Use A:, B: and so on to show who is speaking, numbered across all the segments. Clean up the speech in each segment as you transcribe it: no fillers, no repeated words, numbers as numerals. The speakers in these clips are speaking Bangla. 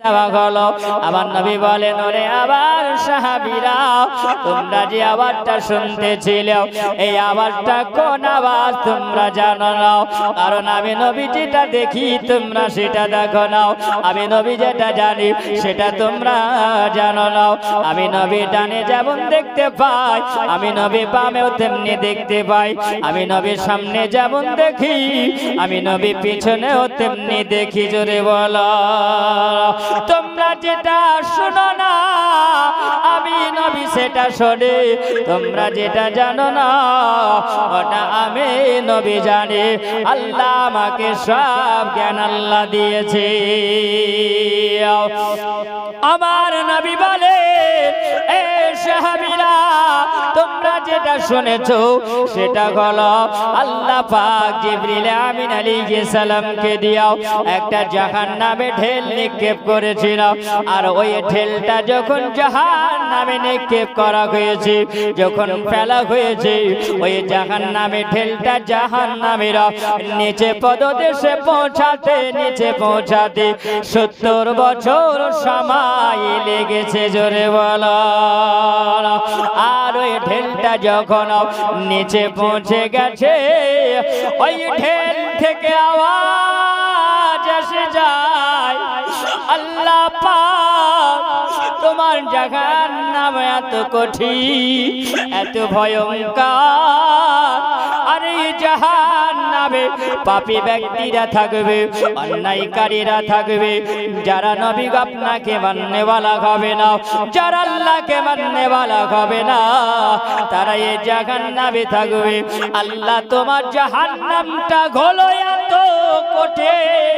A: দেওয়া হলো। আমার নবী বলেন, ওরে আবার সাহাবীরা, তোমরা যে আওয়াজটা শুনতেছিলে এই আওয়াজটা কোন আওয়াজ তোমরা জানো না? কারণ আমি নবী যেটা দেখি তোমরা সেটা দেখো না, আমি নবী যেটা জানি সেটা তোমরা জানো না। আমি নবী ডানে যেমন দেখতে পাই, আমি নবী বামেও তেমনি দেখতে পাই। আমি নবীর সামনে যেমন দেখি, আমি নবী পিছনেও তেমনি দেখি। জোরে বলো। তোমরা যেটা শোনো না আমি নবী সেটা শুনি, তোমরা যেটা জানো না ওটা আমি নবী জানি। আল্লাহ আমাকে সব জ্ঞান আল্লাহ দিয়েছে। আমার নবী বলে, এ সাহাবীরা, তোমরা যেটা শুনেছো সেটা হলো আল্লাহ পাক জিবরিল আমিন আলাইহিস সালামকে দিয়াও একটা জাহান্নামে ঢেল নিক্ষেপ করেছিল। আর ওই ঢেলটা যখন জাহান্নামে নিক্ষেপ করা হয়েছে, যখন ফেলা হয়েছে, ওই জাহান্নামে ঢেলটা জাহান্নামীরা নিচে পদদেশে পৌঁছাতে 70 বছর সময় লেগেছে। জোরে বলো। আর ওই ঢেলটা যখন নিচে পৌঁছে গেছে, ওই ঢেল থেকে আওয়াজ এসে যায়, আল্লাহ পাক তোমার জাহান্নাম এত কঠিন, এত ভয়ঙ্কর। আর এই জাহান্নামে পাপী ব্যক্তিরা থাকবে, অন্যায়কারীরা থাকবে, যারা নবী আপনাকে মাননেওয়ালা হবে না, যারা আল্লাহকে মাননেওয়ালা হবে না, তারা এই জাহান্নামে থাকবে। আল্লাহ তোমার জাহান্নামটা হলো এত কঠিন,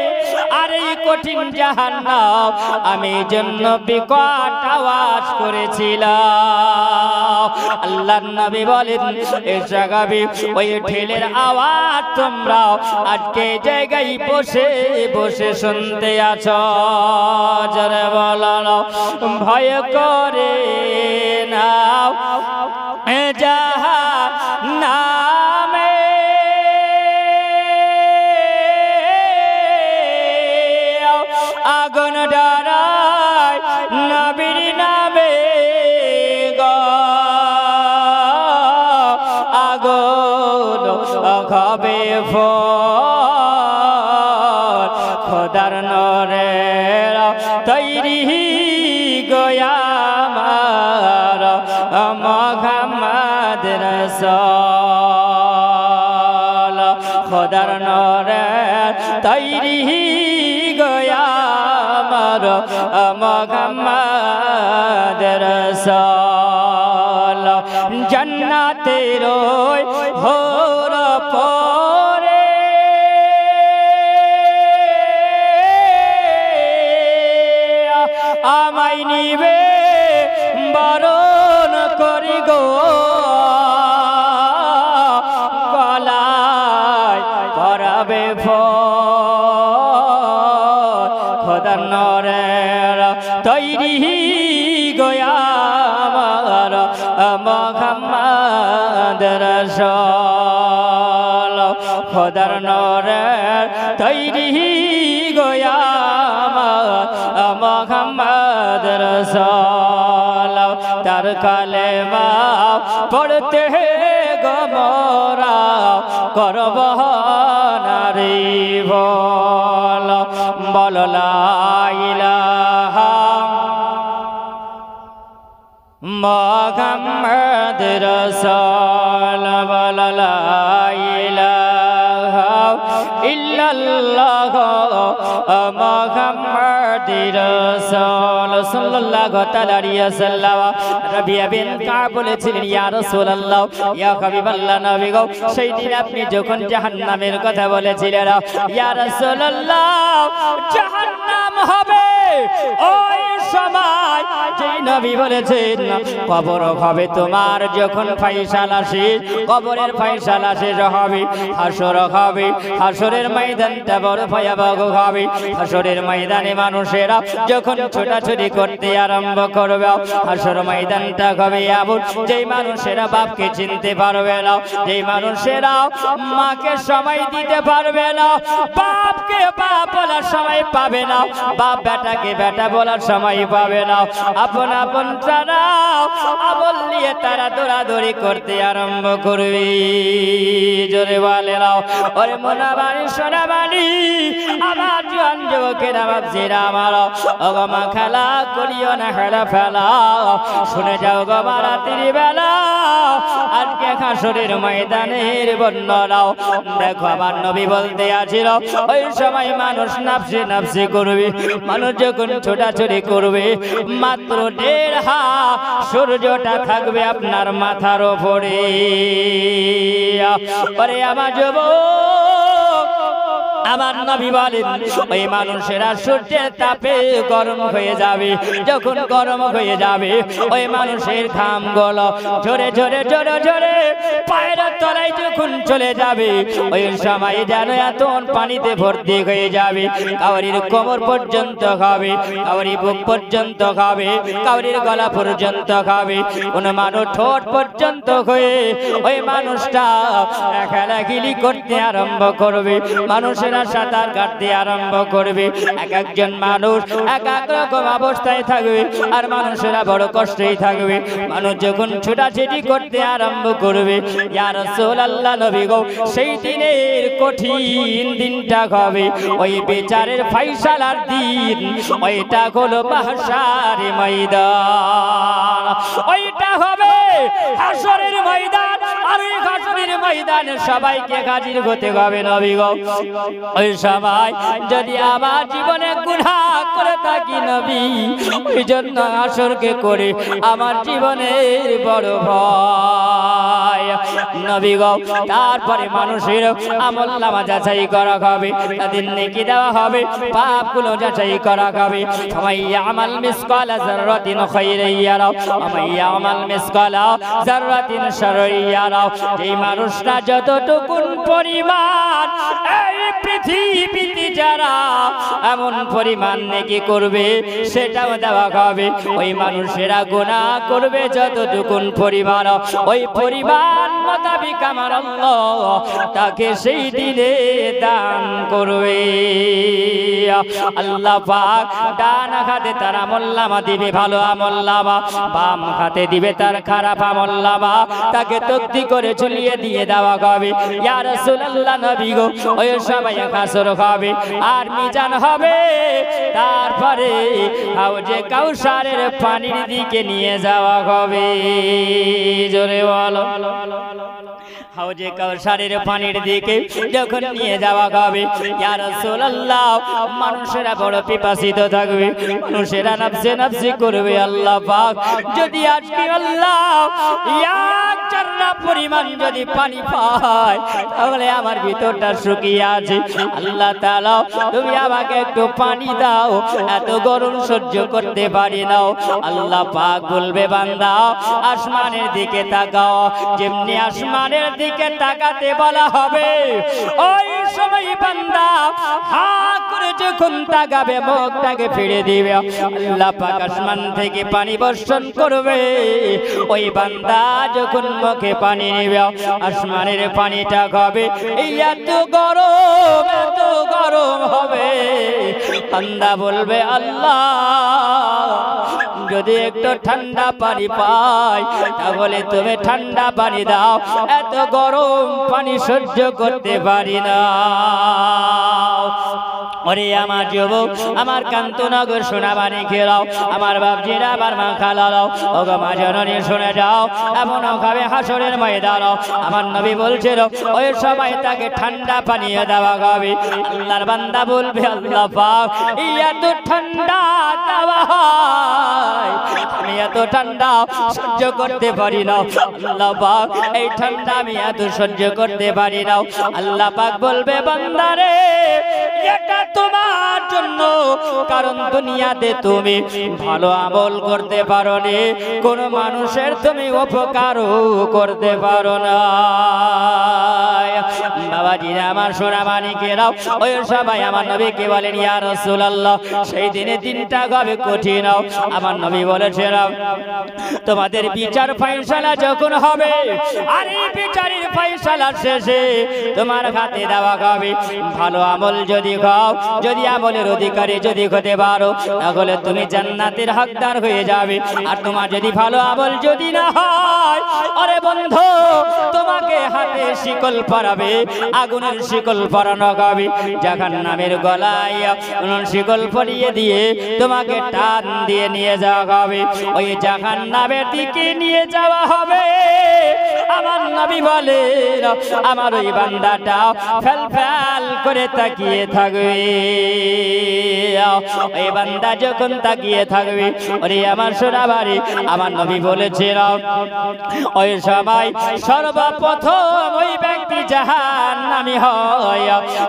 A: আর এই কঠিন জাহান্নাম আমি জন্য বিকট আওয়াজ করেছিলাম। আল্লাহর নবী বলেন, এই জায়গায় ওই ঢেলের আওয়াজ তোমরা আজকে জায়গায় বসে বসে শুনতে আছো। যারা বলো ভয় করে নাও জাহান্নামে, আগুন ডরায় নবীর নামে গো, আগুন খাবে ফল খোদার নরে তৈরি গোয়ামার মুহাম্মদ রাসূল, খোদার নরে তৈরি গোয়ামার মুহাম্মদ রাসূল। জান্নাতের হোর পরে আমায় নিবে বরণ করি গো, গলায় পরাবে ফল খোদার নরের তৈরি গোয়ামার মুহাম্মদ রাসূল, খোদার নরের তৈরি গোয়ামার মুহাম্মদ রাসূল। তার কালেমা পড়তে গো মোরা করব নারী বল, বল লা ইলাহা মুহাম্মদ রাসূল, বল লা ইলাহা ইল্লাল্লাহ মুহাম্মদ রাসূল সাল্লাল্লাহু তাআলা আলাইহি ওয়াসাল্লাম। রাবিয়া বিন কাব বলেছিলেন, ইয়া রাসূলুল্লাহ, ইয়া হাবিবাল্লাহ নবী গো, সেই দিন আপনি যখন জাহান্নামের কথা বলেছিলেন, ইয়া রাসূলুল্লাহ জাহান্নাম হবে ওই সময় যেই নবী বলেছেন কবর হবে তোমার যখন ফাইসালা শেষ, কবরের ফাইসালা শেষ হবে, হাসর হবে, হাসরের ময়দানটা বড় ভয়াবহ হবে। হাসরের ময়দানে মানুষেরা যখন ছোটাছুটি করতে আরম্ভ করবে, হাসর ময়দানটা হবে এমন যেই মানুষেরা বাপকে চিনতে পারবে না, যেই মানুষেরা মাকে সময় দিতে পারবে না, বাপকে বাপ বলার সময় পাবে না, বাপ বেটাকে বেটা বলার সময় পাবে না, আপন আপন তারা আবল নিয়ে তারা দৌড়াদৌড়ি করতে আরম্ভ করবে। জোরে বলে নাও ওরে মোনাবাড়ি সোনাবাড়ি আমার জোয়ান যুবকেরা বাপজিরা আমার, ওগো মা খেলা করিও না খেলা ফেলা, শুনে যাও গো মা রাতের বেলা আজকে হাসরের ময়দানের বর্ণনাও। দেখো আমার নবী বলতে আছিল ওই সময় মানুষ নাফসি নাফসি করবে, মানুষ যখন ছোটাছুটি করবে মাত্র 1.5 হাত সূর্যটা থাকবে আপনার মাথার উপরে। ওরে আমার যুবক, আমার নবী বলেন ওই মানুষেরা সূর্যের তাপে গরম হয়ে যাবে, যখন গরম হয়ে যাবে ওই মানুষের ঘামগুলো ঝরে ঝরে ঝরে ঝরে পায়ের তলায় যখন চলে যাবে ওই সময় যেন এত পানিতে ভর্তি হয়ে যাবে, কাউরির কোমর পর্যন্ত খাবে, কাউরি বুক পর্যন্ত খাবে, কাউরির গলা পর্যন্ত খাবে, কোন মানুষ ঠোঁট পর্যন্ত হয়ে ওই মানুষটা খেলাখিলি করতে আরম্ভ করবে, মানুষের সাঁতার কাটতে আরম্ভ করবে। এক একজন মানুষ এক এক রকম অবস্থায় থাকবে আর মানুষেরা বড় কষ্টেই থাকবে। মানুষ যখন ছোটাছুটি করতে আরম্ভ করবে, ইয়া রাসূলুল্লাহ নবী গো, সেই দিনের কঠিন দিনটা হবে ওই বিচারের ফাইসালার দিন, ওইটা হলো মাহশারের ময়দান, ওইটা হবে হাসরের ময়দান। আর ওই হাসরের ময়দানে সবাইকে হাজির হতে হবে নবী গো। ওই সময় যদি আমার জীবনে গুনাহ করে থাকি নবী, ওই জন্য হাসরকে করে আমার জীবনের বড় ভয় নবী গো। তারপরে মানুষের আমলনামা যাচাই করা হবে, তাদের নেকি দেওয়া হবে, পাপগুলো যাচাই করা হবে। ফামাইয়া আমাল মিসকালা যাররাতিন খায়রান ইয়ারা ওয়া আমাল মিসকালা যাররাতিন শাররান ইয়ারা। এই মানুষটা যতটুকু পরিমাণ এই পৃথিবীতে যারা এমন পরিমাণ নেকি করবে সেটাও দেওয়া হবে। ওই মানুষেরা গুনাহ করবে যতটুকু পরিমাণ, ওই পরিমাণ মোতাবেক আমার আল্লাহ তাকে সেই দিনে দান করবে। আল্লাহ পাক ডান হাতে তার আমলনামা দিবে ভালো আমলনামা, বাম হাতে দিবে তার খারাপ আমলনামা, তাকে তকদি করে ঝুলিয়ে দিয়ে দেওয়া হবে। ইয়া রাসূলুল্লাহ নবী গো, ওই সময় হাসর হবে আর মিজান হবে, তারপরে হাউজে কাউসারের পানির দিকে নিয়ে যাওয়া হবে। জোরে বলো, হাউজে কাউসারের পানির দিকে যখন নিয়ে যাওয়া হবে, ইয়া রাসূলুল্লাহ মানুষেরা বড় পিপাসিত থাকবে, মানুষেরা নাফসে নাফসি করবে। আল্লাহ পাক যদি আজকে আল্লাহ এক চারটা পরিমাণ যদি পানি পায় তাহলে আমার ভিতরটা শুকিয়ে আছে, আল্লাহ তাআলা তুমি আমাকে একটু পানি দাও, এত গরম সহ্য করতে পারি না। আল্লাহ পাক বলবে বান্দা আসমানের দিকে তাকাও, যেমনি আসমানের দিকে তাকাতে বলা হবে ওই সময় বান্দা হা করে যখন তাকাবে মুখটাকে ফিরে দিবে, আল্লাহ পাক আসমান থেকে পানি বর্ষণ করবে। ওই বান্দা যখন মুখে পানি নেবে আসমানের পানিটা খাবে, এত গরম হবে, বান্দা বলবে আল্লাহ যদি একটু ঠান্ডা পানি পাই তাহলে তুমি ঠান্ডা পানি দাও, এত গরম পানি সহ্য করতে পারি না। ওরে আমার যুবক, আমার কান্তনগর সোনাবাড়ি খেলাও, আমার বাপজিরা আমার মা খালাও, ও গো মা জননী শুনে যাও, এমন হবে হাসরের ময়দানও আমার নবী বলছিল ওই সময় তাকে ঠান্ডা পানীয় দেওয়া হবে। আল্লাহর বান্দা বলবে আল্লাহ পাক এত ঠান্ডা দেওয়া হয়, আমি এত ঠান্ডা সহ্য করতে পারি না, আল্লাহ পাক এই ঠান্ডা আমি এত সহ্য করতে পারি না। আল্লাহ পাক বলবে বান্দারে এটা তোমার জন্য, কারণ দুনিয়াতে তুমি ভালো আমল করতে পারো নি, কোন মানুষের তুমি উপকারও করতে পারো না। বাবাজিরা আমার সোনা মানিকেরাও, ওই সবাই আমার নবীকে বলেন ইয়া রাসূলুল্লাহ, সেই দিনে দিনটা হবে কঠিন। আমার নবী বলেছেন তোমাদের বিচার ফয়সালা যখন হবে, আর এই বিচারের ফয়সালা শেষে তোমার হাতে দেওয়া হবে ভালো আমল যদি খাও, যদি আমলের অধিকারী যদি হতে পারো, তাহলে তুমি জান্নাতের হকদার হয়ে যাবে। আর তোমার যদি ভালো আমল যদি না হয়, আরে বন্ধু তোমাকে হাতে শিকল পরাবে, আগুনের শিকল পরানো হবে, জাহান্নামের গলায় শিকল পরিয়ে দিয়ে তোমাকে টান দিয়ে নিয়ে যাওয়া হবে, ওই জাহান্নামের দিকে নিয়ে যাওয়া হবে। আমার নবী বলে আমার ওই বান্দাটা ফেল ফেল করে তাকিয়ে থাকবে। ওই বান্দা যখন তাকিয়ে থাকবে, ওরে আমার সোনা বাড়ি, আমার নবী বলেছিল ওই সময় সর্বপ্রথম ওই ব্যক্তি জাহান্নামী হয়,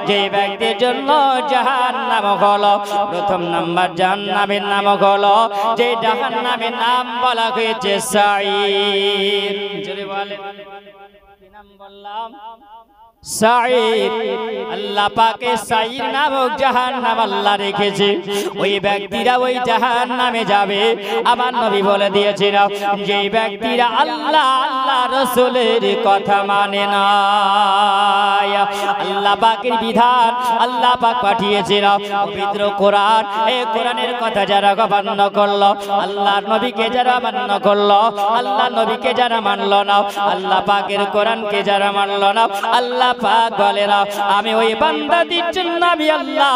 A: যে ব্যক্তির জন্য জাহান্নাম হলো প্রথম নাম্বার, জাহান্নামের নাম হলো যে জাহান্নামের নাম বলা হয়েছে সাঈর। জোরে বলেন কি নাম বললাম? সাঈর। আল্লাহ পাকে সাঈর নামক জাহান্নাম আল্লাহ রেখেছে, ওই ব্যক্তিরা ওই জাহান্নামে যাবে। আমার নবী বলে দিয়েছেন যে ব্যক্তিরা আল্লাহ আল্লাহ রাসূলের কথা মানে না, আল্লাহ পাকের বিধান আল্লাহ পাক পাঠিয়েছেন পবিত্র কোরআন, এই কোরআনের কথা যারা অমান্য করলো, আল্লাহর নবীকে যারা অমান্য করলো, আল্লাহ নবীকে যারা মানলো না, আল্লাহ পাকের কোরআনকে যারা মানলো না, আল্লাহ পাক বলে না আমি ওই বান্দাদের জন্য আমি আল্লাহ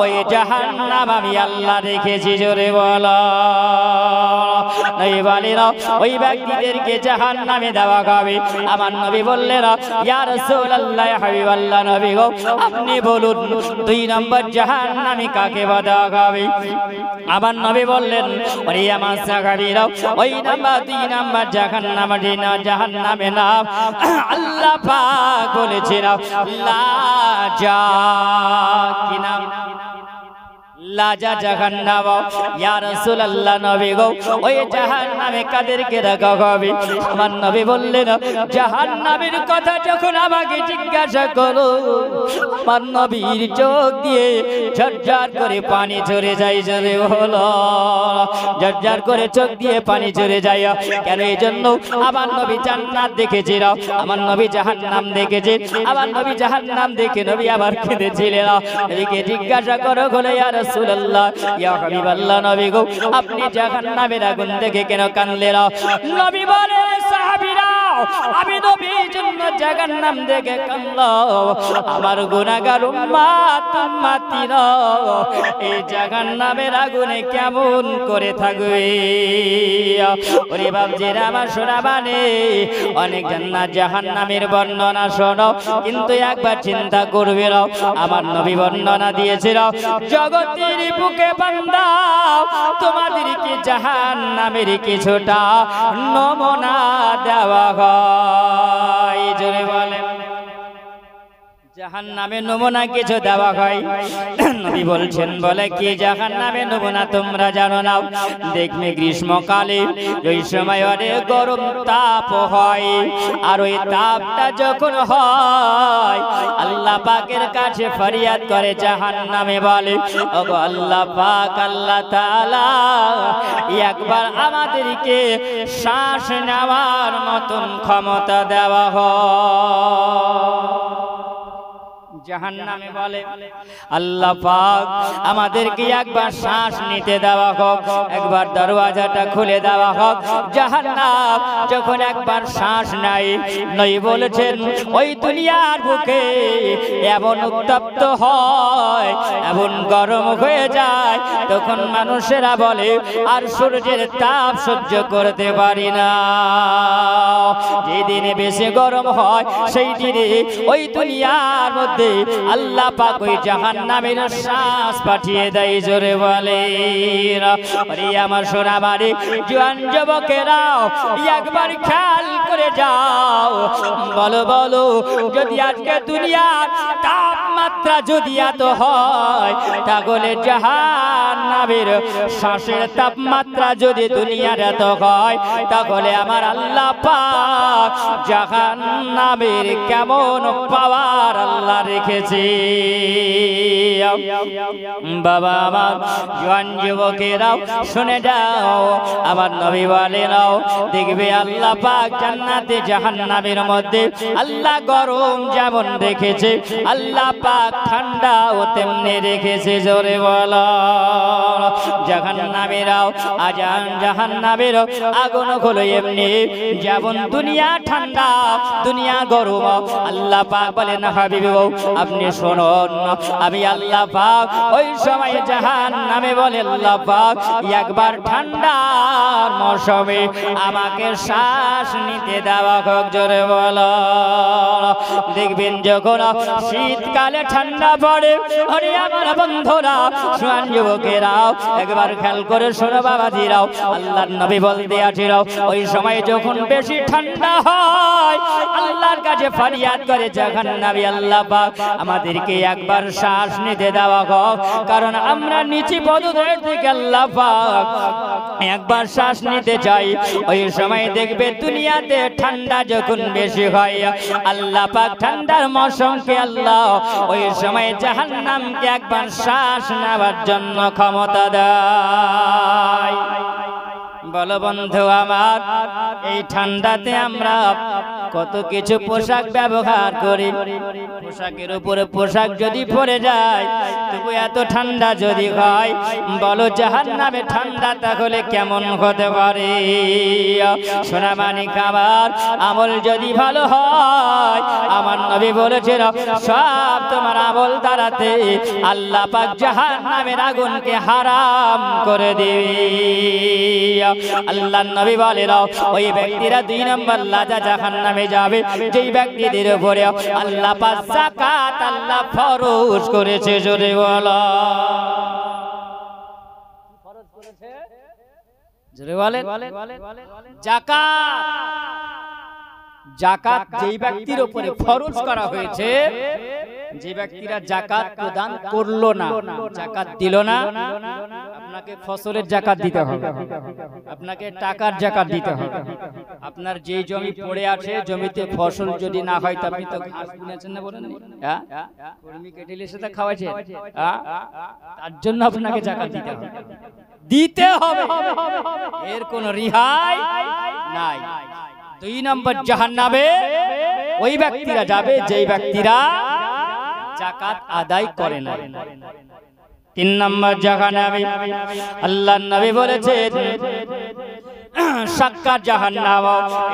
A: ওই জাহান্নাম আমি আল্লাহ রেখেছি। জোরে বলো নবী বলেন ওই ব্যক্তিদেরকে জাহান্নামে দেওয়া হবে। আমার নবী বললেন ইয়া রাসূলুল্লাহ হাবিবাল্লাহ নবী গো আপনি বলুন 2 নম্বর জাহান্নামী কাকে দেওয়া হবে? আমার নবী বললেন ওরে আমার সাহাবীরা ওই নাম্বার 2 নম্বর জাহান্নামে নাম আল্লাহ পাক বলেছেন লাজা, কি নাম? লাজা জাহান্নাম। ইয়া রাসূলুল্লাহ নবী গো ওই জাহান্নামে কাদেরকে রাখা হবে? আমার নবী বললেন জাহান্নামের কথা যখন আমাকে জিজ্ঞাসা করো, আমার নবীর চোখ দিয়ে ঝরঝর করে পানি ঝরে যায়। জোরে হলো ঝরঝর করে চোখ দিয়ে পানি ঝরে যায়। কেন? এই জন্য আমার নবী জান্নাত দেখেছিল, আমার নবী জাহান্নাম দেখেছে। আমার নবী জাহান্নাম দেখে নবী আবার কেঁদেছিলেন। নবীকে জিজ্ঞাসা করো বলে ইয়া রাসূলুল্লাহ ইয়া হাবিবাল্লাহ নবী গো আপনি জাহান্নামের আগুন দেখে কেন কাঁদলেন? নবী বলে সাহাবীরা আমি নবীর জন্য জাহান্নাম দেখে কাঁদলাম, আমার গুনাহগার উম্মত উম্মতিরা এই জাহান্নামের আগুনে কেমন করে থাকবে? ওরে বাপজিরা আমার শোনা মানে অনেক জান্নাত জাহান্নামের বর্ণনা শোনো, কিন্তু একবার চিন্তা করবে না আমার নবী বর্ণনা দিয়েছিল জগতের বুকে বান্দা তোমাদেরকে জাহান্নামের কিছুটা নমুনা দেওয়া হয়। জোরে বলেন জাহান্নামের নমুনা কিছু দেওয়া হয়। নবী বলছেন বলে কি জাহান্নামের নমুনা তোমরা জানো না? দেখবে গ্রীষ্মকালে ওই সময় অনেক গরম তাপ হয়, আর ওই তাপটা যখন হয় আল্লাহ পাকের কাছে ফরিয়াদ করে জাহান্নামে বলে ওগো আল্লাহ পাক আল্লাহ তাআলা একবার আমাদেরকে শ্বাস নেওয়ার মতন ক্ষমতা দেওয়া হয়। জাহান্নামে বলে আল্লাহ পাক আমাদেরকে একবার শ্বাস নিতে দেওয়া হোক, একবার দরওয়াজাটা খুলে দেওয়া হোক। জাহান্নাম যখন একবার শ্বাস নেয় নবী বলেছেন ওই দুনিয়ার বুকে এমন উত্তপ্ত হয়, এমন গরম হয়ে যায়, তখন মানুষেরা বলে আর সূর্যের তাপ সহ্য করতে পারি না। যেদিনে বেশি গরম হয় সেই দিনে ওই দুনিয়ার মধ্যে আল্লাহ পাক ওই জাহান্নামের শ্বাস পাঠিয়ে দেয়। জোরে বলে আরে আমার সোনা বাড়ি জওয়ান যুবকেরা একবার খেয়াল করে যাও, বলো বলো যদি আজকে দুনিয়ার তাপমাত্রা তাপমাত্রা যদি এত হয় তাহলে জাহান্নামের শ্বাসের তাপমাত্রা যদি দুনিয়ার এত হয় তাহলে আমার আল্লাহ পাক জাহান্নামের কেমন পাওয়ার আল্লাহ রেখেছে। বাবা আমার জওয়ান যুবকেরাও শুনে যাও, আমার নবী বলেনও দেখবে আল্লাহ পাক জান্নাতে জাহান্নামের মধ্যে আল্লাহ গরম যেমন রেখেছে আল্লাহ পাক ঠান্ডাও তেমনি রেখেছে। জোরে বলো জাহান্নামেরাও জাহান্নামের আগুন হলো এমনি যেমন দুনিয়া ঠান্ডা দুনিয়া গরম। আল্লাহ পাক বলেন হাবিব আপনি শুনুন, আমি আল্লাহ পাক ওই সময় জাহান্নামে বলে আল্লাহ পাক একবার ঠান্ডার মৌসুমে আমাকে শ্বাস নিতে দেওয়া হোক। জোরে বলো দেখবেন যখন শীতকালে ঠান্ডা পড়ে ওরে আমার বন্ধুরা জওয়ান যুবকেরাও একবার খেয়াল করে শোনো বাবাজিরাও, আল্লাহর নবী বলতে আছেন ওই সময় যখন বেশি ঠান্ডা হয় আল্লাহর কাছে ফরিয়াদ করে জাহান্নামী আল্লাহ পাক আমাদেরকে একবার শ্বাস নিতে দেওয়া হোক, কারণ আমরা নিচে পদদেশ থেকে আল্লাহ পাক একবার শ্বাস নিতে চাই। ওই সময় দেখবে দুনিয়াতে ঠান্ডা যখন বেশি হয় আল্লাহ পাক ঠান্ডার মৌসুমকে আল্লাহ ওই সময় জাহান্নামকে একবার শ্বাস নেওয়ার জন্য ক্ষমতা দেয়। বলো বন্ধু আমার এই ঠান্ডাতে আমরা কত কিছু পোশাক ব্যবহার করি, পোশাকের উপরে পোশাক যদি পরে যায় তবু এত ঠান্ডা যদি হয় বলো জাহান্নামে ঠান্ডা তাহলে কেমন হতে পারে। সোনা মানিক আমার আমল যদি ভালো হয় আমার নবী বলেছেন সব তোমার আমল দ্বারাতে আল্লাহ পাক জাহান্নামের আগুনকে হারাম করে দিবে। আল্লাহর নবী বলেন ওই ব্যক্তিরা 2 নম্বর লাজা জাহান্নামে যাবে যেই ব্যক্তিদের উপরে আল্লাহ পাক যাকাত আল্লাহ ফরজ করেছে। জোরে বলো ফরজ করেছে, জোরে বলেন যাকাত। যাকাত যেই ব্যক্তির উপরে ফরজ করা হয়েছে, যে ব্যক্তিরা যাকাত প্রদান করলো না, যাকাত দিল না, আপনাকে ফসলের যাকাত দিতে হবে, আপনাকে টাকার যাকাত দিতে হবে। আপনার যে জমি পড়ে আছে জমিতে ফসল যদি না হয় তো আপনি তো ঘাস বুনেছেন না, বলেন হ্যাঁ কর্মী কেটে এসে তো খাওয়াছেন, তার জন্য আপনাকে যাকাত দিতে হবে, দিতে হবে, এর কোনো রেহাই নাই। 2 নম্বর জাহান্নামে ওই ব্যক্তিরা যাবে যেই ব্যক্তিরা যাকাত আদায় করে না। 3 নম্বর জাহান্নামে আল্লাহর নবী বলেছেন সাক্কার জাহান্নাম,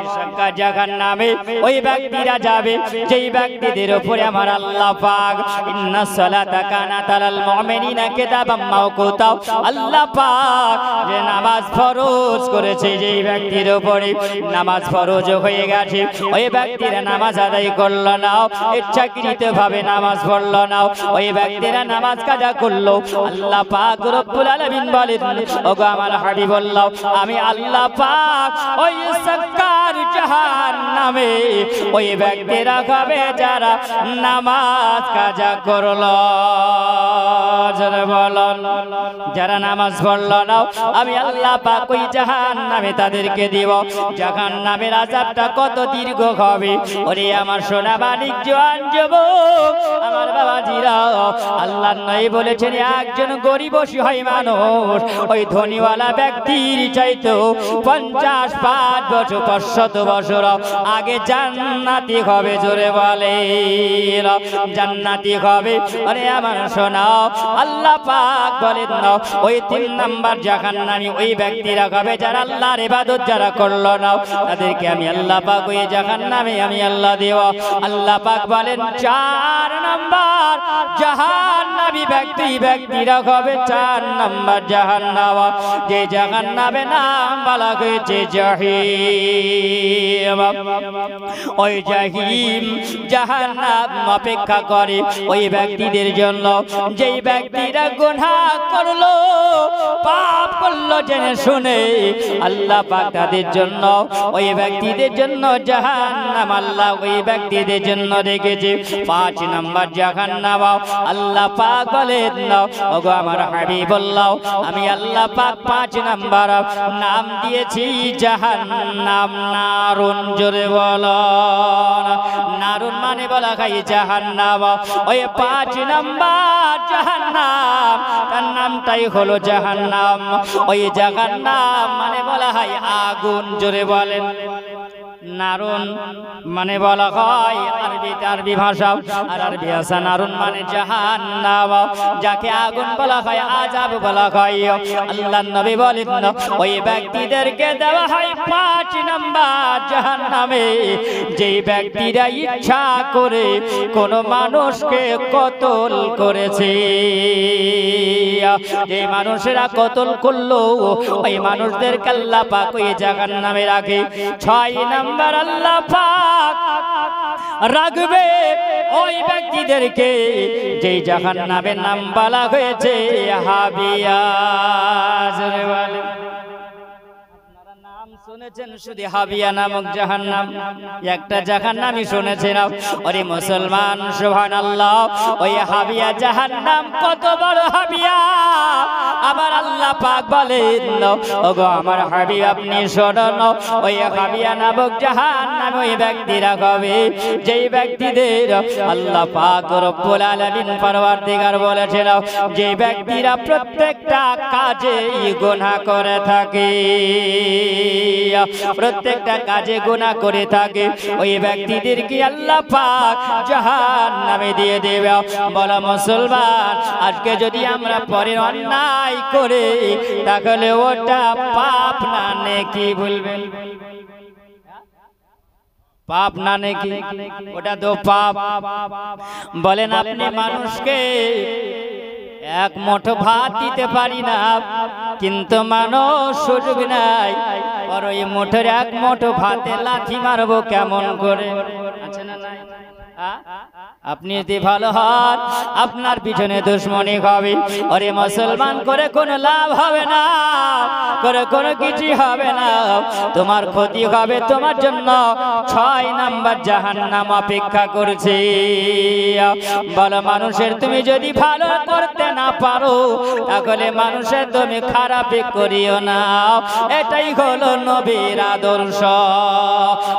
A: এই সাক্কার জাহান্নামে ওই ব্যক্তিরা যাবে যেই ব্যক্তিদের উপরে আমার আল্লাহ পাক ইন্নাস সালাতা কানাত আলাল মুমিনিনা কিতাবাম মাওকুতা, আল্লাহ পাক যে নামাজ ফরজ করেছে যেই ব্যক্তির উপরে নামাজ ফরজ হয়ে গেছে ওই ব্যক্তিরা নামাজ আদায় করলো না, ইচ্ছাকৃতভাবে নামাজ পড়লো না, ওই ব্যক্তিরা নামাজ কাজা করলো। আল্লাহ পাক রব্বুল আলামিন বলেন ওগো আমার হাবিবুল্লাহ আমি আল্লাহ পাক ওই সাক্কার জাহান্নামে ওই ব্যক্তিরা হবে যারা নামাজ কাজা করলো। যারা বলেন যারা নামাজ পড়লো না আমি আল্লাহ পাক ওই জাহান্নামে তাদেরকে দিব। জাহান্নামের আযাবটা কত দীর্ঘ হবে ওরে আমার সোনা মানিক জওয়ান যুবক আমার বাবাজিরা, আল্লাহর নবী বলেছেন একজন গরিব অসহায় মানুষ ওই ধনীওয়ালা ব্যক্তির চাইতে 55 বছর 500 বছর আগে জান্নাতি হবে। জোরে বলে জান্নাতি হবে। আরে আমার শোনাও আল্লাহ পাক বলেন না ওই 3 নম্বর জাহান্নামী ওই ব্যক্তিরা হবে যারা আল্লাহর ইবাদত যারা করলো না তাদেরকে আমি আল্লাহ পাক ওই জাহান্নামে আমি আল্লাহ দেব। আল্লাহ পাক বলেন 4 নম্বর জাহান্নামী ব্যক্তিরা হবে 4 নম্বর জাহান্নাম, যে জাহান্নামে নাম বলা হয়েছে জাহিম। ওই জাহিম জাহান্নাম অপেক্ষা করে ওই ব্যক্তিদের জন্য যেই ব্যক্তিরা গুনাহ করলো, পাপ বলল জেনে শুনে আল্লাহ পাক তাদের জন্য ওই ব্যক্তিদের জন্য জাহান্নাম আল্লাহ ওই ব্যক্তিদের জন্য রেখেছে 5 নাম্বার জাহান্নাম আল্লাহ পাক বলেন ওগো আমার হাবিবুল্লাহ আমি আল্লাহ পাক 5 নাম্বার নাম দিয়েছি জাহান্নাম নারুন জোরে বলো নারুন মানে বলা হয় জাহান্নাম ওই 5 নাম্বার জাহান্নাম তার নামটাই হলো জাহান্নাম ওই জাহান্নাম মানে বলা হয় আগুন জোরে বলেন নারুন মানে বলা হয় আরবি ভাষা আর আরবি ভাষা নারুন মানে জাহান্নাম যাকে আগুন বলা হয় আযাব বলা হয় আল্লাহর নবী বলেন ওই ব্যক্তিদেরকে দেওয়া হয় 5 নাম্বার জাহান্নামে যেই ব্যক্তিরা ইচ্ছা করে কোন মানুষকে কতল করেছে যে মানুষেরা কতল করলো ওই মানুষদেরকে আল্লাহ পাক ওই জাহান্নামে রাখে 6 নাম্বার আল্লাহ পাক রাখবে ওই ব্যক্তিদেরকে যেই জাহান্নামের নাম বলা হয়েছে হাবিয়া জোরে বলেন আপনারা নাম শুনেছেন শুধু হাবিয়া নামক জাহান্নাম একটা জাহান্নামই শুনেছেন ওরে মুসলমান সুবহানাল্লাহ ওই হাবিয়া জাহান্নাম কত বড় হাবিয়া আবার আল্লাহ পাক বলেন ওগো আমার হাবিব আপনি শুনুন ওই হাবিয়া নামক জাহান্নাম ওই ব্যক্তিরা হবে যেই ব্যক্তিদের আল্লাহ পাক রব্বুল আলামিন পরওয়ারদিগার বলেছেন যে ব্যক্তিরা প্রত্যেকটা কাজে গুনাহ করে থাকে প্রত্যেকটা কাজে গুনাহ করে থাকে ওই ব্যক্তিদেরকে আল্লাহ পাক জাহান্নামে দিয়ে দেবে বলা মুসলমান আজকে যদি আমরা পরের অন্যায় করে তাহলে ওটা পাপ না নেকি বলবেন পাপ না নেকি ওটা তো পাপ বলেন আপনি মানুষকে এক মুঠো ভাত দিতে পারি না কিন্তু মানুষ সুযোগ নাই আর ওই মুঠোর এক মুঠো ভাতে লাথি মারবো কেমন করে আছে না নাই আপনি যদি ভালো হন আপনার পিছনে দুশ্মনী হবে আরে মুসলমান করে কোনো লাভ হবে না করে কোনো কিছু হবে না তোমার ক্ষতি হবে তোমার জন্য 6 নাম্বার জাহান্নাম অপেক্ষা করছে বলো মানুষের তুমি যদি ভালো করতে না পারো তাহলে মানুষের তুমি খারাপ করিও না এটাই হলো নবীর আদর্শ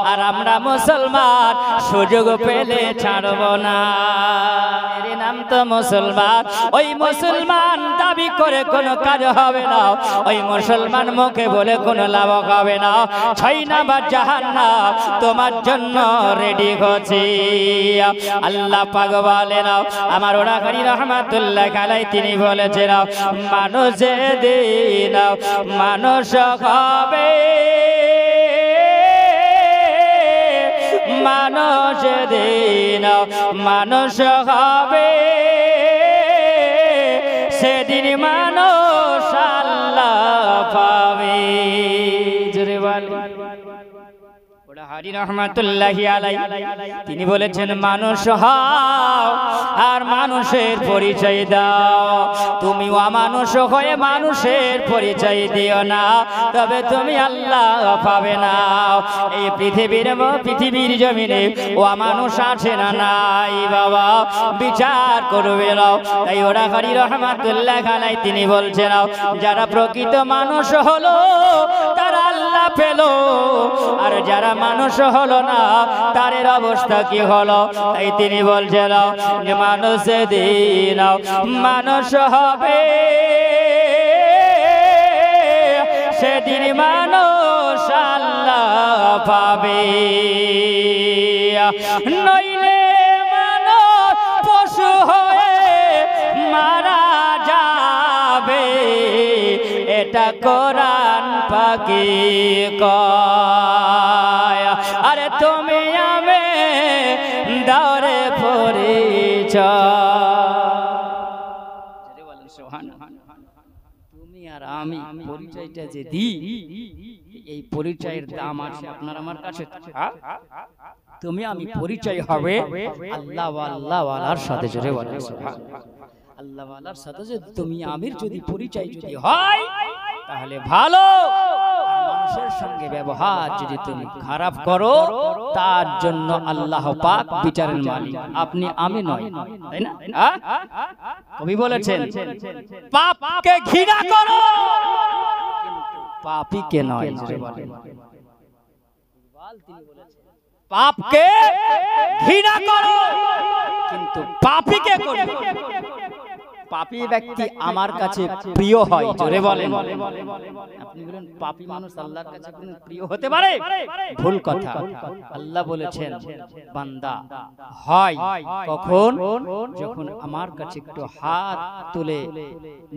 A: আর আমরা মুসলমান সুযোগ পেলে ছাড়ব না এর নাম তো মুসলমান ওই মুসলমান দাবি করে কোনো কাজ হবে না ওই মুসলমান মুখে বলে কোনো লাভ হবে না 6 নাম্বার জাহান্নাম তোমার জন্য রেডি হচ্ছে আল্লাহ পাক বলেন আমার ওরাকারী রহমাতুল্লাহ আলাইহি তিনি বলেছেন মানুষ যেদিন মানুষ হবে মানুষ যেদিন মানুষ হবে সেদিন মানুষ আল্লাহ পাবে জোরে বলেন রহমাতুল্লাহি আলাইহি তিনি বলেছেন মানুষ হও আর মানুষের পরিচয় দাও তুমি অমানুষ হয়ে মানুষের পরিচয় দিও না তবে তুমি আল্লাহ পাবে না এই পৃথিবীর জমিনে অমানুষ আছে না নাই বাবা বিচার করবে নাও তাই ওরা হরি রহমাতুল্লাহি আলাইহি তিনি বলছেন যারা প্রকৃত মানুষ হলো তারা আল্লাহ পেল আর যারা মানুষ হলো না তাদের অবস্থা কি হলো তাই তিনি বলছেন যে মানুষ সেদিন মানুষ হবে সেদিন মানুষ আল্লাহ পাবে নইলে মানুষ পশু হয়ে মারা যাবে এটা কোরআন পাকে কয় আরে তুমি আমি দৌড়ে পরিচয় তুমি আর আমি পরিচয়টা যে দিই এই পরিচয়ের দাম আছে আপনার আমার কাছে তুমি আমি পরিচয় হবে আল্লাহ ওয়ালার সাথে জোরে বলেন সুবহানাল্লাহ আল্লাহ ওয়ালার সাথে যদি তুমি আমির যদি পরিচয় যদি হয় তাহলে ভালো। মানুষের সঙ্গে ব্যবহার যদি তুমি খারাপ করো, তার জন্য আল্লাহ পাক বিচারের মালিক, আপনি আমি নয়, তাই না? কবি বলেছেন পাপকে ঘৃণা করো, পাপীকে নয়। পাপকে ঘৃণা করো কিন্তু পাপীকে করো। পাপী ব্যক্তি আমার কাছে প্রিয় হয়, জোরে বলেন। আপনি বলেন পাপী মানুষ আল্লাহর কাছে কোনো প্রিয় হতে পারে? ভুল কথা। আল্লাহ বলেছেন বান্দা হয় কখন? যখন আমার কাছে একটু হাত তুলে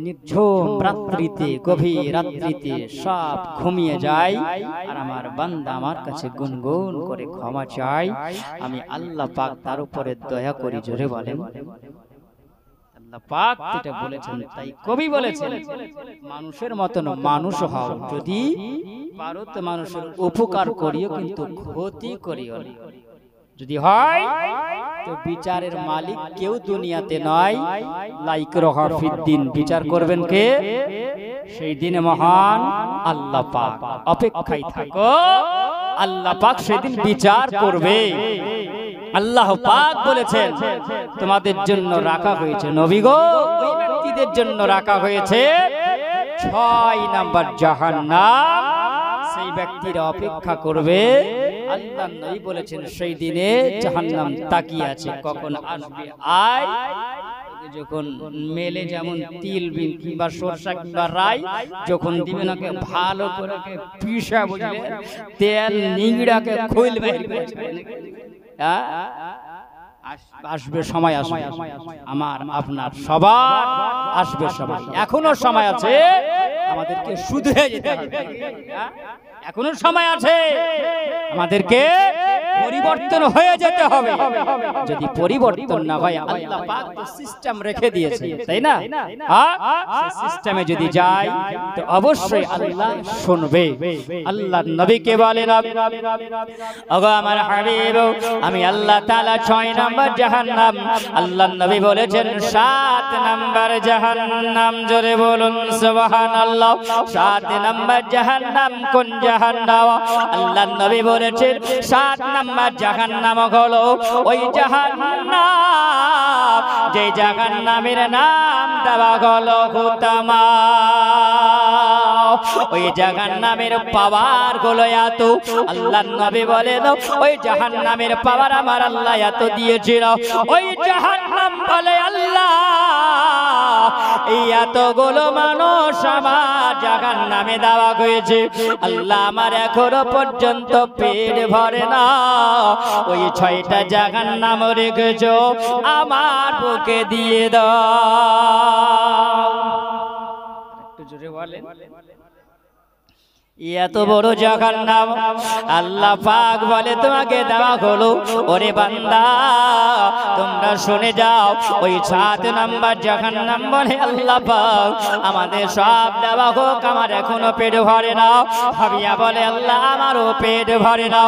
A: নির্ঝুম রাত্রিতে, গভীর রাত্রিতে সব ঘুমিয়ে যায় আর আমার বান্দা আমার কাছে গুনগুন করে ক্ষমা চায়, আমি আল্লাহ পাক তার উপরে দয়া করি, জোরে বলেন। পাক এটা বলেছেন, তাই কবি বলেছেন মানুষের মতন মানুষ হও, যদি পারো তো মানুষের উপকার করিও কিন্তু ক্ষতি করিও না। যদি হয় তো বিচারের মালিক কেউ দুনিয়াতে নয়, লাইকরাহা ফিদ্দিন, বিচার করবেন কে? সেই দিনে মহান আল্লাহ পাক। অপেক্ষায় থাকো, আল্লাহ পাক সেদিন বিচার করবে। আল্লাহ পাক বলেছেন তোমাদের জন্য রাখা হয়েছে নবী গো, ওই ব্যক্তিদের জন্য রাখা হয়েছে 6 নাম্বার জাহান্নাম। সেই ব্যক্তিরা অপেক্ষা করবে। আল্লাহ নবী বলেছেন সেই দিনে জাহান্নাম তাকিয়ে আছে কখন আসবে। আয় যখন মেলে, যেমন তিল কিংবা সরষা কিংবা রাই যখন দিবে নাকে ভালো করে পিষা, বুঝলে, তেল নিংড়াকে খৈল বাইর করে আসবে সময়, আসবে আমার আপনার সবার আসবে সময়। এখনো সময় আছে, আমাদেরকে শুধরে যেতে হবে। এখনো সময় আছে, আমাদেরকে পরিবর্তন হয়ে যেতে হবে। যদি পরিবর্তন না হয়, আল্লাহ পাক তো সিস্টেম রেখে দিয়েছে, তাই না? সেই সিস্টেমে যদি যায় তো অবশ্যই আল্লাহ শুনবে। আল্লাহর নবীকে বলেন ওগো আমার হাবিব, আমি আল্লাহ তাআলা 6 নাম্বার জাহান্নাম, আল্লাহর নবী বলেছেন 7 নাম্বার জাহান্নাম, জোরে বলুন সুবহানাল্লাহ। 7 নাম্বার জাহান্নাম কোন জাহান্নাম? আল্লাহর নবী বলেছেন 7 নাম্বার জাহান্নাম হলো ওই জাহান্নাম যে জাহান্নামের নাম দেওয়া হলো হুতামা। ওই জাহান্নামের পাওয়ার গুলো এত, আল্লাহর নবী বলেন ওই জাহান্নামের পাওয়ার আমার আল্লাহ এত দিয়েছিল। ওই জাহান্নাম বলে আল্লাহ এই এতগুলো মানুষ আমার জাহান্নামে দেওয়া হয়েছে, আল্লাহ আমার এখনো পর্যন্ত পেট ভরে না। ওই 6টা জাহান্নাম রেখেছো, আমার বুকে দিয়ে দাও। একটু জোরে বলেন। এত বড় জাহান্নাম আল্লাহ পাক বলে তোমাকে দেওয়া হলো। ওরে বান্দা তোমরা শুনে যাও, ওই 7 নাম্বার জাহান্নাম বলে আল্লাহ পাক আমাদের সব দেওয়া হোক, আমার এখনো পেট ভরে না। ভাবিয়া বলে আল্লাহ আমারও পেট ভরে না।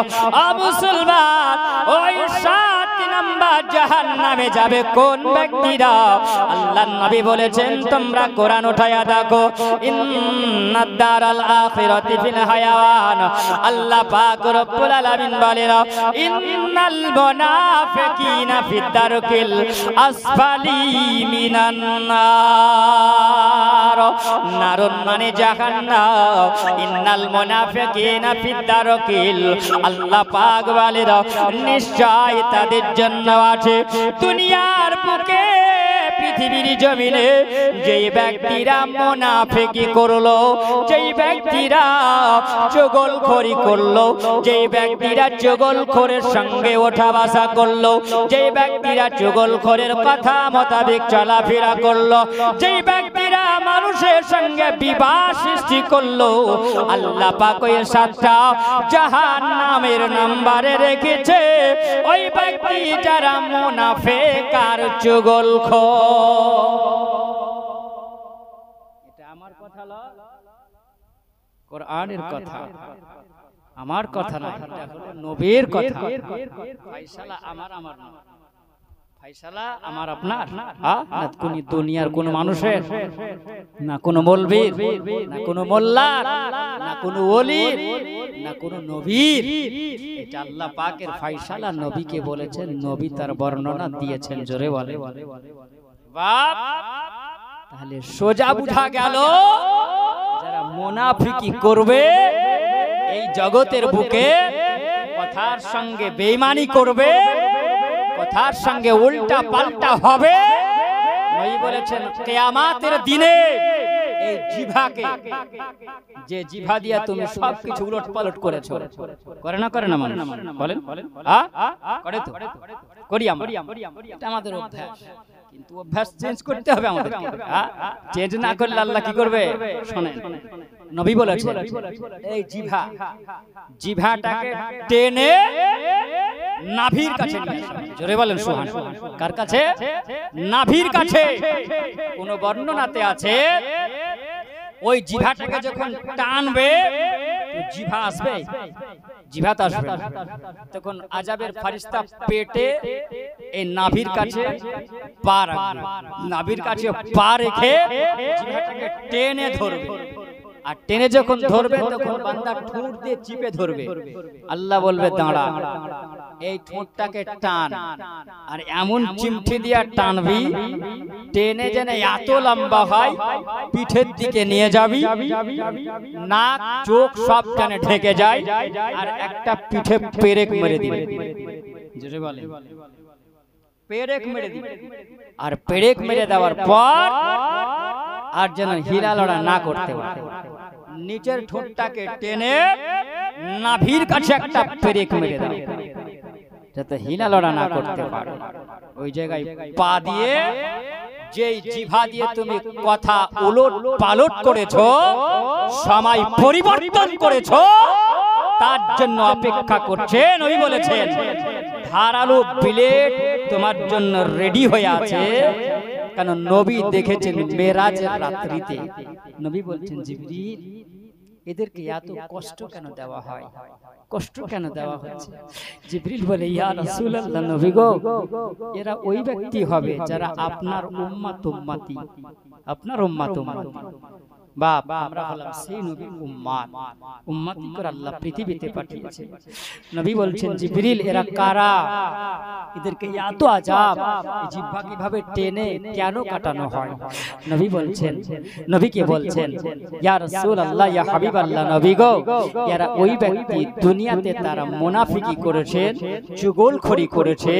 A: মুসলমান, ওই 7 নাম্বার জাহান্নামে যাবে কোন ব্যক্তিরা? আল্লাহর নবী বলেছেন তোমরা কোরআন উঠায়া দেখো, ইন্নাদ দারাল আখিরাতি ফিল হায়াওয়ান। আল্লাহ পাক রব্বুল আলামিন বলেন ইন্নাল মুনাফিকিনা ফিদ দারকিল আসফালি মিনান নার। নারুন মানে জাহান্নাম, ইন্নাল মুনাফিকিনা ফিদ দারকিল। আল্লাহ পাক বলেন নিশ্চয় তাদের জন্য আছে দুনিয়ার বুকে, পৃথিবীর জমিনে যেই ব্যক্তিরা মুনাফিকি করলো, যেই ব্যক্তিরা চগলখড়ি করলো, যেই ব্যক্তিরা চগলখড়ের সঙ্গে ওঠা বসা করলো, যেই ব্যক্তিরা চগলখড়ের কথা মোতাবেক চলাফেরা করলো, যেই ব্যক্তিরা মানুষের সঙ্গে বিবাহ সৃষ্টি করলো, আল্লাহ পাক ওই 7টা জাহান্নামের নম্বরে রেখেছে ওই ব্যক্তি যারা মুনাফিক আর চগলখড়। এটা আমার কথা না, কোরআনের কথা, আমার কথা না, এটা হলো নবীর কথা। ফয়সালা আমার না। ফায়সালা আমার আপনার, না কোন দুনিয়ার কোন মানুষের, না কোন মৌলবীর, না কোন মোল্লার, না কোন ওলির, না কোন নবীর। এটা আল্লাহ পাকের ফায়সালা, নবীকে বলেছেন, নবী তার বর্ণনা দিয়েছেন। জোরে বলে বাপ। তাহলে সোজা বুঝা গেল যারা মুনাফিকি করবে এই জগতের বুকে, কথার সঙ্গে বেঈমানি করবে, কথার সঙ্গে উল্টা পাল্টা হবে, নবী বলেছেন কিয়ামতের দিনে এই জিভাকে, যে জিভা দিয়া তুমি সবকিছু উলট পালট করেছো, করে না করে না মানুষ বলেন, করে তো, করি আমরা, এটা আমাদের অভ্যাস। কিন্তু অভ্যাস চেঞ্জ করতে হবে আমাদের। চেঞ্জ না করলে আল্লাহ কি করবে? শোনেন, নবী বলেছেন এই জিভাটাকে টেনে নাভির কাছে নিয়ে আসা। জোরে বলেন সুবহানাল্লাহ। কার কাছে? নাভির কাছে। কোন বর্ণনাতে আছে ওই জিভাটাকে যখন টানবে জিভা আসবে, জিভা তো আসবে, তখন আযাবের ফেরেশতা পেটে এই নাভির কাছে পা রাখবে, নাভির কাছে পা রেখে জিভাটাকে টেনে ধরবে। আর টেনে যখন ধরবে তখন বান্দা ঠোঁট দিয়ে চিপে ধরবে। আল্লাহ বলবে দাঁড়া, এই ঠোঁটটাকে টান, আর এমন চিমটি দিয়ে টানবি টেনে যেন এত লম্বা হয় পিঠের দিকে নিয়ে যাবি, নাক চোখ সব টেনে ঢেকে যায়, আর একটা পিঠে পেরেক মেরে দিবে। জোরে বলে, পেরেক মেরে দিবে। আর পেরেক মেরে দেওয়ার পর আর যেন হিলালড়া না করতে পারে, নিচের ঠোঁটটাকে টেনে নাভির কাছে একটা পেরেক মেরে দাও, যাতে হিলালড়া না করতে পারে। ওই জায়গায় পা দিয়ে, যেই জিভা দিয়ে তুমি কথা উলট পালট করেছো, সময় পরিবর্তন করেছো, তার জন্য অপেক্ষা করছে। নবী বলেছেন ধারালো ব্লেড তোমার জন্য রেডি হয়ে আছে। কারণ নবী দেখেছেন মেরাজের রাত্রিতে। নবী বলছেন জিবরিল, এদেরকে এত কষ্ট কেন দেওয়া হয়, কষ্ট কেন দেওয়া হচ্ছে? জিবরিল বলে ইয়া রাসূলুল্লাহ, নবী গো, এরা ওই ব্যক্তি হবে যারা আপনার উম্মত উম্মতি, আপনার উম্মত উম্মতি। বাপ, আমরা হলাম সেই নবীর উম্মত, উম্মতি করে আল্লাহ পৃথিবীতে পাঠিয়েছে। নবী বলছেন জিবরিল, এরা কারা? এদেরকে এত আযাব এই জিহ্বা কিভাবে টেনে কেন কাটানো হয়? নবী বলছেন, নবীকে বলছেন ইয়া রাসূলুল্লাহ, ইয়া হাবিবাল্লাহ, নবী গো, এরা ওই ব্যক্তি দুনিয়াতে তারা মুনাফিকি করেছে, চুগলখড়ি করেছে,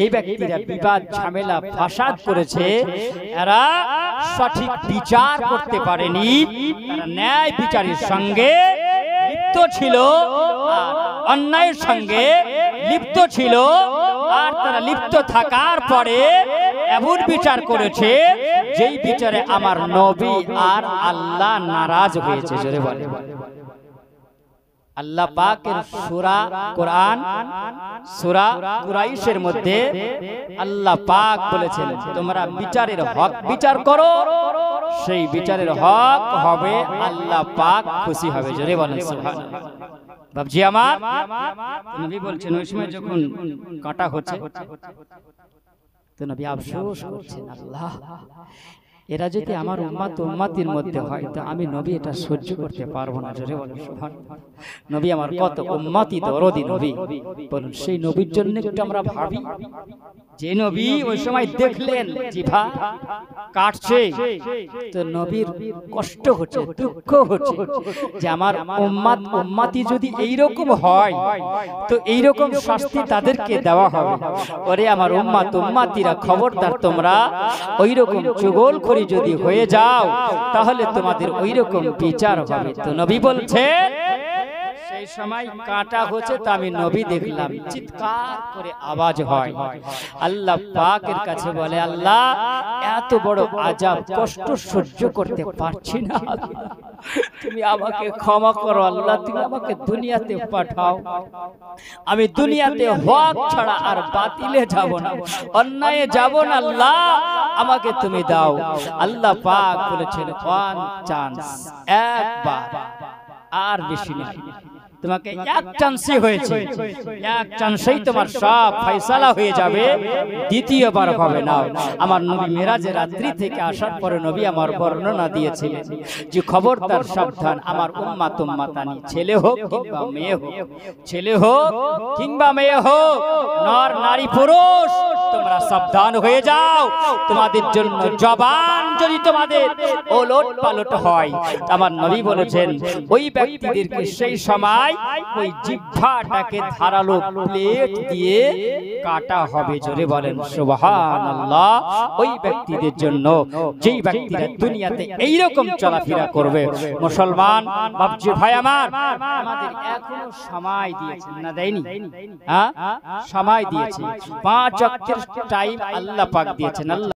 A: এই ব্যক্তিরা বিবাদ ঝামেলা ফাসাদ করেছে, এরা সঠিক বিচার করতে পারেনি, তারা ন্যায় বিচারের সঙ্গে লিপ্ত ছিল, অন্যায়ের সঙ্গে লিপ্ত ছিল, আর তারা লিপ্ত থাকার পরে এমন বিচার করেছে যেই বিচারে আমার নবী আর আল্লাহ নারাজ হয়েছে। জোরে বলে আল্লাহ পাকের সূরা কোরআন, সূরা কুরাইশের মধ্যে আল্লাহ পাক বলেছেন তোমরা বিচারের হক বিচার করো, সেই বিচারের হক হবে, আল্লাহ পাক খুশি হবে। জোরে বলেন সুবহানাল্লাহ। বাবজি আমার, নবী বলছেন ওই সময় যখন কাটা হচ্ছে তো নবী আফসোস করছেন, আল্লাহ, এরা যদি আমার উম্মত উম্মতির মধ্যে হয় তো আমি নবী এটা সহ্য করতে পারবো না। জোরে বলেন সুবহানাল্লাহ। নবী আমার কত উম্মতি দরদি নবী, বলুন সেই নবীর জন্য একটু আমরা ভাবি। যে নবী ওই সময় দেখলেন জিভা কাটছে, তো নবীর কষ্ট হচ্ছে, দুঃখ হচ্ছে যে আমার উম্মত উম্মতি যদি এইরকম হয় তো এইরকম শাস্তি তাদেরকে দেওয়া হবে। ওরে আমার উম্মত উম্মতিরা, খবরদার তোমরা ওইরকম চুগলখড়ি যদি হয়ে যাও তাহলে তোমাদের ওইরকম বিচার হবে। তো নবী বলছেন সেই সময় কাটা হচ্ছে, তো আমি নবী দেখলাম চিৎকার করে আওয়াজ হয়, আল্লাহ পাকের কাছে বলে আল্লাহ এত বড় আযাব কষ্ট সহ্য করতে পারছি না, তুমি আমাকে ক্ষমা করো আল্লাহ, তুমি আমাকে দুনিয়াতে পাঠাও, আমি দুনিয়াতে হক ছাড়া আর বাতিলে যাব না, অন্যায়ে যাব না, আল্লাহ আমাকে তুমি দাও। আল্লাহ পাক বলেছেন ওয়ান চান্স, একবার, আর বেশি না। তোমাকে এক চান্সই হয়েছে, এক চান্সেই তোমার সব ফয়সালা হয়ে যাবে, দ্বিতীয়বার হবে না। আমার নবী মেরাজের রাত্রি থেকে আসার পরে নবী আমার বর্ণনা দিয়েছিলেন যে খবরদার সাবধান, আমার উম্মাত উম্মাতানি, ছেলে হোক কিংবা মেয়ে হোক, ছেলে হোক কিংবা মেয়ে হোক, নর নারী পুরুষ, তোমরা সাবধান হয়ে যাও। তোমাদের জন্য জবান যদি তোমাদের ওলট পালট হয়, আমার নবী বলেছেন ওই ব্যক্তিদেরকে সেই সময় ওই জিহ্বাটাকে ধারালো প্লেট দিয়ে কাটা হবে। জোরে বলেন সুবহানাল্লাহ। ওই ব্যক্তিদের জন্য যেই ব্যক্তিরা দুনিয়াতে এইরকম চলাফেরা করবে। মুসলমান বাপজি ভাই আমার, আমাদের এখনো সময় দিয়েছেন না, দেয়নি? হ্যাঁ, সময় দিয়েছে, 5 ওয়াক্তের টাইম আল্লাহ পাক দিয়েছেন। আল্লাহ